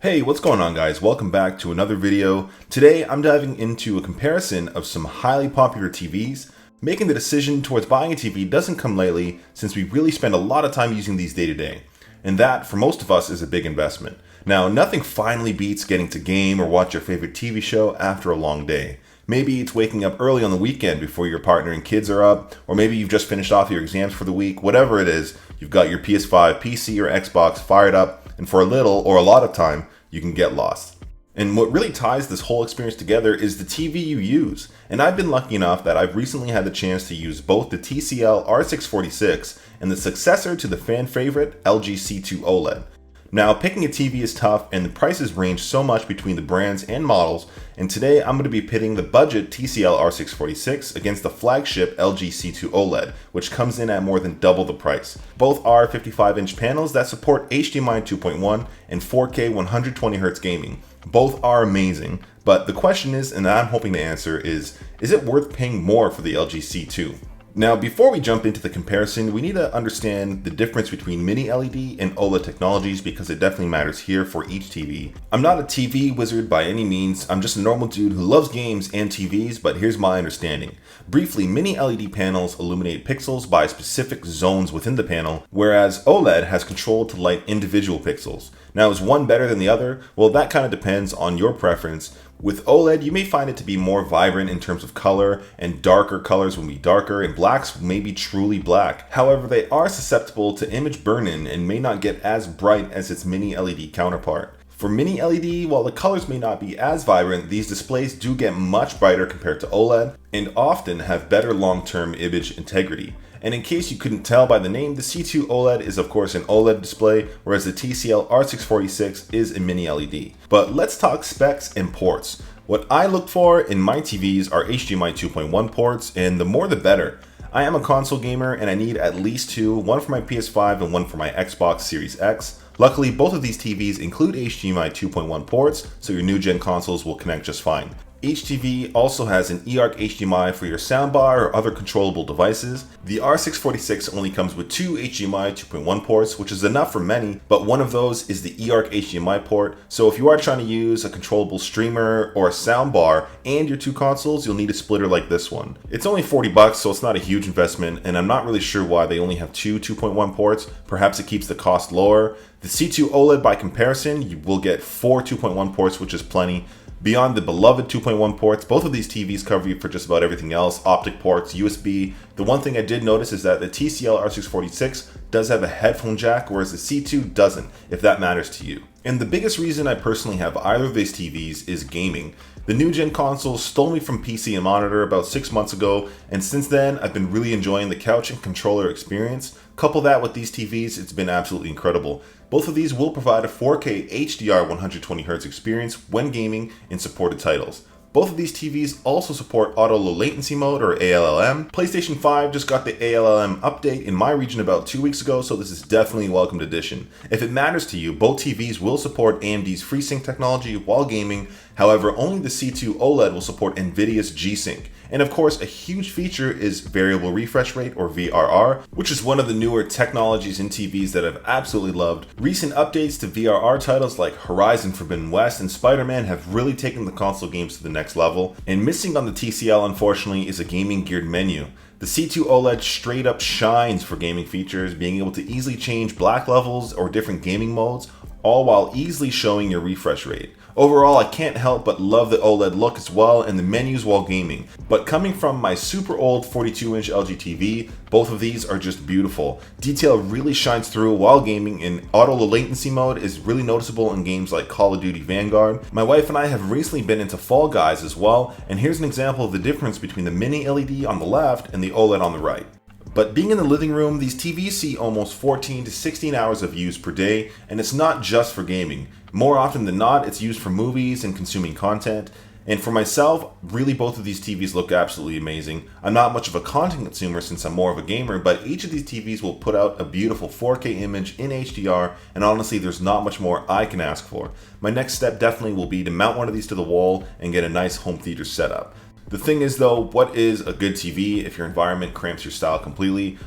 Hey, what's going on guys? Welcome back to another video. Today I'm diving into a comparison of some highly popular TVs. Making the decision towards buying a TV doesn't come lightly since we really spend a lot of time using these day to day. And that, for most of us, is a big investment. Now, nothing finally beats getting to game or watch your favorite TV show after a long day. Maybe it's waking up early on the weekend before your partner and kids are up, or maybe you've just finished off your exams for the week. Whatever it is, you've got your PS5, PC, or Xbox fired up, and for a little or a lot of time, you can get lost. And what really ties this whole experience together is the TV you use. And I've been lucky enough that I've recently had the chance to use both the TCL R646 and the successor to the fan favorite LG C2 OLED. Now, picking a TV is tough and the prices range so much between the brands and models, and today I'm going to be pitting the budget TCL R646 against the flagship LG C2 OLED, which comes in at more than double the price. Both are 55-inch panels that support HDMI 2.1 and 4K 120Hz gaming. Both are amazing, but the question is, and I'm hoping to answer is it worth paying more for the LG C2? Now, before we jump into the comparison, we need to understand the difference between mini LED and OLED technologies because it definitely matters here for each TV. I'm not a TV wizard by any means, I'm just a normal dude who loves games and TVs, but here's my understanding. Briefly, mini LED panels illuminate pixels by specific zones within the panel, whereas OLED has control to light individual pixels. Now, is one better than the other? Well, that kind of depends on your preference. With OLED, you may find it to be more vibrant in terms of color, and darker colors will be darker, and blacks may be truly black. However, they are susceptible to image burn-in and may not get as bright as its mini LED counterpart. For mini LED, while the colors may not be as vibrant, these displays do get much brighter compared to OLED, and often have better long-term image integrity. And in case you couldn't tell by the name, the C2 OLED is of course an OLED display, whereas the TCL R646 is a mini LED. But let's talk specs and ports. What I look for in my TVs are HDMI 2.1 ports, and the more the better. I am a console gamer and I need at least two, one for my PS5 and one for my Xbox Series X. Luckily, both of these TVs include HDMI 2.1 ports, so your new gen consoles will connect just fine. Each TV also has an eARC HDMI for your soundbar or other controllable devices. The R646 only comes with two HDMI 2.1 ports, which is enough for many, but one of those is the eARC HDMI port. So if you are trying to use a controllable streamer or a soundbar and your two consoles, you'll need a splitter like this one. It's only $40, so it's not a huge investment, and I'm not really sure why they only have two 2.1 ports. Perhaps it keeps the cost lower. The C2 OLED, by comparison, you will get four 2.1 ports, which is plenty. Beyond the beloved 2.1 ports, both of these TVs cover you for just about everything else, optic ports, USB. The one thing I did notice is that the TCL R646 does have a headphone jack, whereas the C2 doesn't, if that matters to you. And the biggest reason I personally have either of these TVs is gaming. The new gen consoles stole me from PC and monitor about 6 months ago, and since then I've been really enjoying the couch and controller experience. Couple that with these TVs, it's been absolutely incredible. Both of these will provide a 4K HDR 120Hz experience when gaming in supported titles. Both of these TVs also support auto low latency mode or ALLM. PlayStation 5 just got the ALLM update in my region about 2 weeks ago, so this is definitely a welcomed addition. If it matters to you, both TVs will support AMD's FreeSync technology while gaming. However, only the C2 OLED will support NVIDIA's G-Sync. And of course, a huge feature is variable refresh rate or VRR, which is one of the newer technologies in TVs that I've absolutely loved. Recent updates to VRR titles like Horizon Forbidden West and Spider-Man have really taken the console games to the next level. And missing on the TCL, unfortunately, is a gaming geared menu. The C2 OLED straight up shines for gaming features, being able to easily change black levels or different gaming modes, all while easily showing your refresh rate. Overall, I can't help but love the OLED look as well and the menus while gaming. But coming from my super old 42-inch LG TV, both of these are just beautiful. Detail really shines through while gaming, and auto low latency mode is really noticeable in games like Call of Duty Vanguard. My wife and I have recently been into Fall Guys as well, and here's an example of the difference between the mini LED on the left and the OLED on the right. But being in the living room, these TVs see almost 14 to 16 hours of use per day, and it's not just for gaming. More often than not, it's used for movies and consuming content. And for myself, really both of these TVs look absolutely amazing. I'm not much of a content consumer since I'm more of a gamer, but each of these TVs will put out a beautiful 4K image in HDR, and honestly, there's not much more I can ask for. My next step definitely will be to mount one of these to the wall and get a nice home theater setup. The thing is though, what is a good TV if your environment cramps your style completely?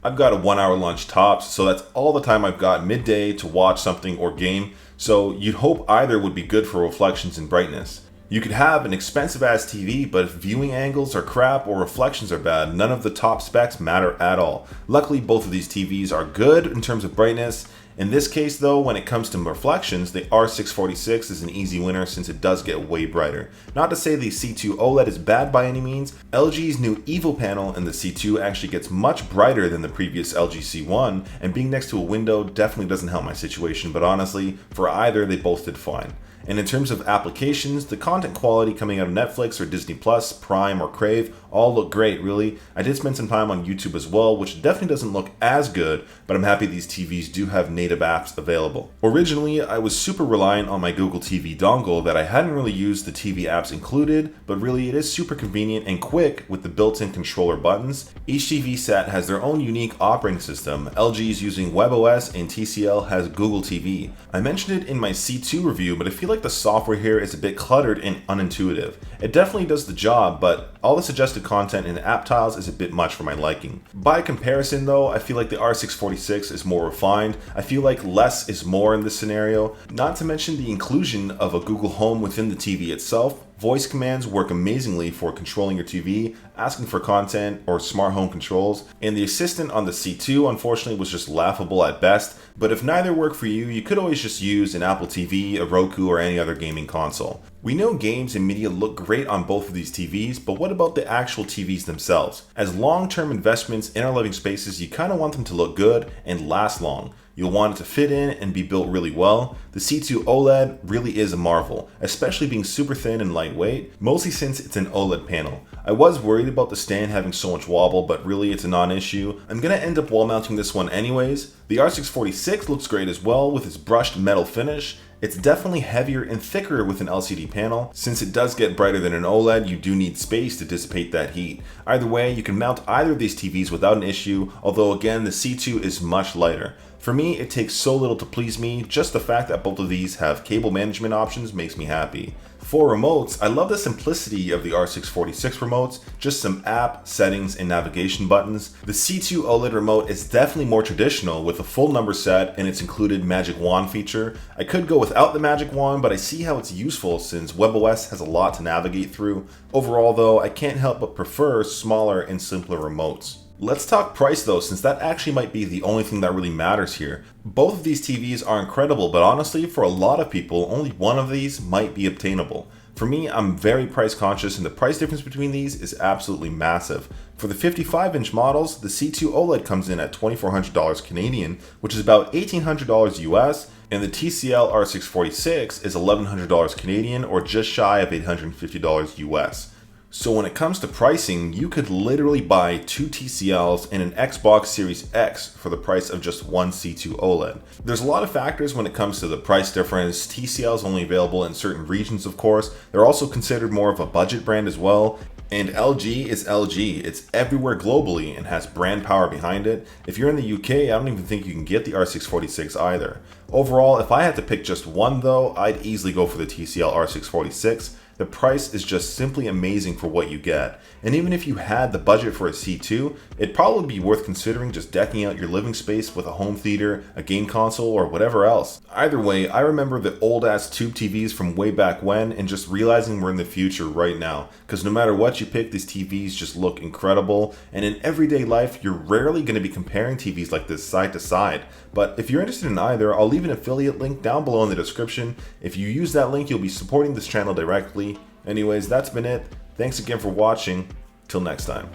I've got a 1 hour lunch tops, so that's all the time I've got midday to watch something or game. so you'd hope either would be good for reflections and brightness. You could have an expensive ass TV, but if viewing angles are crap or reflections are bad, none of the top specs matter at all. Luckily, both of these TVs are good in terms of brightness. In this case though, when it comes to reflections, the R646 is an easy winner since it does get way brighter. Not to say the C2 OLED is bad by any means, LG's new EVO panel in the C2 actually gets much brighter than the previous LG C1, and being next to a window definitely doesn't help my situation, but honestly, for either they both did fine. And in terms of applications, the content quality coming out of Netflix or Disney Plus, Prime or Crave all look great, really. I did spend some time on YouTube as well, which definitely doesn't look as good, but I'm happy these TVs do have native apps available. Originally, I was super reliant on my Google TV dongle that I hadn't really used the TV apps included, but really it is super convenient and quick with the built-in controller buttons. Each TV set has their own unique operating system. LG is using WebOS and TCL has Google TV. I mentioned it in my C2 review, but I feel like the software here is a bit cluttered and unintuitive. It definitely does the job, but all the suggested content in the app tiles is a bit much for my liking. By comparison though, I feel like the R646 is more refined. I feel like less is more in this scenario, not to mention the inclusion of a Google Home within the TV itself. Voice commands work amazingly for controlling your TV, asking for content, or smart home controls, and the assistant on the C2 unfortunately was just laughable at best, but if neither work for you, you could always just use an Apple TV, a Roku, or any other gaming console. We know games and media look great on both of these TVs, but what about the actual TVs themselves? As long-term investments in our living spaces, you kind of want them to look good and last long. You'll want it to fit in and be built really well. The C2 OLED really is a marvel, especially being super thin and lightweight, mostly since it's an OLED panel. I was worried about the stand having so much wobble, but really it's a non-issue. I'm gonna end up wall mounting this one anyways. The R646 looks great as well with its brushed metal finish. It's definitely heavier and thicker with an LCD panel. Since it does get brighter than an OLED, you do need space to dissipate that heat. Either way, you can mount either of these TVs without an issue, although again, the C2 is much lighter. For me, it takes so little to please me, just the fact that both of these have cable management options makes me happy. For remotes, I love the simplicity of the R646 remotes, just some app, settings, and navigation buttons. The C2 OLED remote is definitely more traditional with a full number set and its included magic wand feature. I could go without the magic wand, but I see how it's useful since WebOS has a lot to navigate through. Overall though, I can't help but prefer smaller and simpler remotes. Let's talk price though, since that actually might be the only thing that really matters here. Both of these TVs are incredible, but honestly, for a lot of people, only one of these might be obtainable. For me, I'm very price conscious and the price difference between these is absolutely massive. For the 55-inch models, the C2 OLED comes in at $2,400 Canadian, which is about $1,800 US, and the TCL R646 is $1,100 Canadian, or just shy of $850 US. So when it comes to pricing, you could literally buy two TCLs and an Xbox Series X for the price of just one C2 OLED. There's a lot of factors when it comes to the price difference. TCL is only available in certain regions, of course. They're also considered more of a budget brand as well. And LG is LG. It's everywhere globally and has brand power behind it. If you're in the UK, I don't even think you can get the R646 either. Overall, if I had to pick just one though, I'd easily go for the TCL R646. The price is just simply amazing for what you get. And even if you had the budget for a C2, it'd probably be worth considering just decking out your living space with a home theater, a game console, or whatever else. Either way, I remember the old ass tube TVs from way back when and just realizing we're in the future right now. Because no matter what you pick, these TVs just look incredible. And in everyday life, you're rarely going to be comparing TVs like this side to side. But if you're interested in either, I'll leave an affiliate link down below in the description. If you use that link, you'll be supporting this channel directly. Anyways, that's been it. Thanks again for watching. Till next time.